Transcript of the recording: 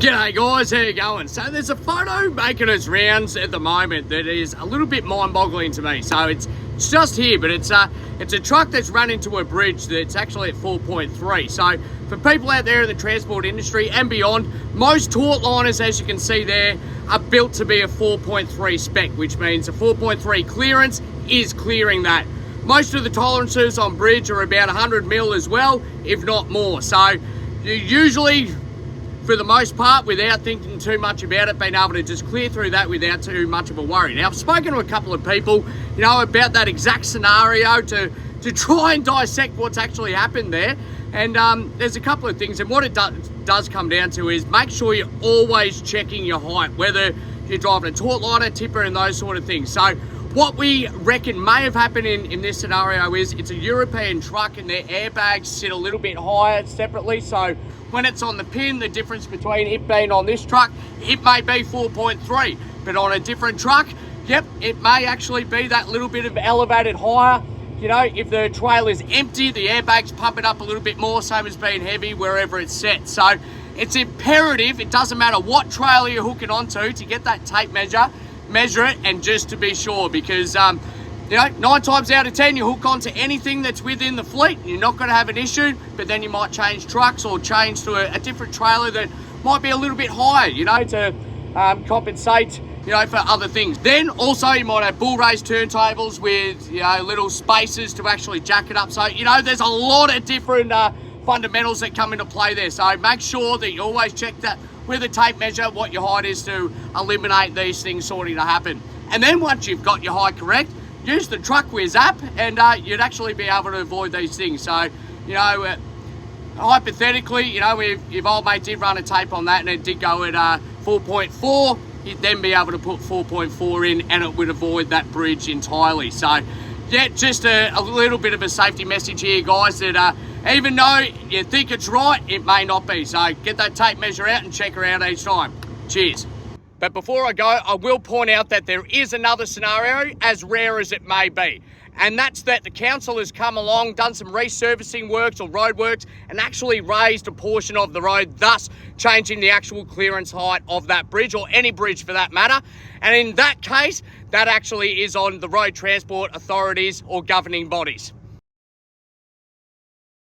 G'day guys, how you going? So there's a photo making its rounds at the moment that is a little bit mind-boggling to me. So it's just here, but it's a truck that's run into a bridge that's actually at 4.3. So for people out there in the transport industry and beyond, most taut liners, as you can see there, are built to be a 4.3 spec, which means a 4.3 clearance is clearing that. Most of the tolerances on bridge are about 100 mil as well, if not more. So you usually, for the most part, without thinking too much about it, being able to just clear through that without too much of a worry. Now, I've spoken to a couple of people, you know, about that exact scenario to try and dissect what's actually happened there. And there's a couple of things, and what it does come down to is make sure you're always checking your height, whether you're driving a taut liner, tipper, and those sort of things. So what we reckon may have happened in this scenario is it's a European truck and their airbags sit a little bit higher separately. So when it's on the pin, the difference between it being on this truck, it may be 4.3, but on a different truck, yep, it may actually be that little bit of elevated higher. You know, if the trailer's empty, the airbag's pumping up a little bit more, same as being heavy wherever it's set. So it's imperative, it doesn't matter what trailer you're hooking onto, to get that tape measure it, and just to be sure, because you know, 9 times out of 10 you hook onto anything that's within the fleet, you're not going to have an issue, but then you might change trucks or change to a different trailer that might be a little bit higher, you know, to compensate, you know, for other things. Then also you might have bull race turntables with, you know, little spaces to actually jack it up. So, you know, there's a lot of different fundamentals that come into play there. So make sure that you always check that with a tape measure what your height is to eliminate these things sorting to happen. And then once you've got your height correct, use the TruckWiz app and you'd actually be able to avoid these things. So, you know, hypothetically, you know, if old mate did run a tape on that and it did go at 4.4, you'd then be able to put 4.4 in and it would avoid that bridge entirely. So yeah, just a little bit of a safety message here, guys, that even though you think it's right, it may not be. So get that tape measure out and check around each time. Cheers. But before I go, I will point out that there is another scenario, as rare as it may be. And that's that the council has come along, done some resurfacing works or road works, and actually raised a portion of the road, thus changing the actual clearance height of that bridge, or any bridge for that matter. And in that case, that actually is on the road transport authorities or governing bodies.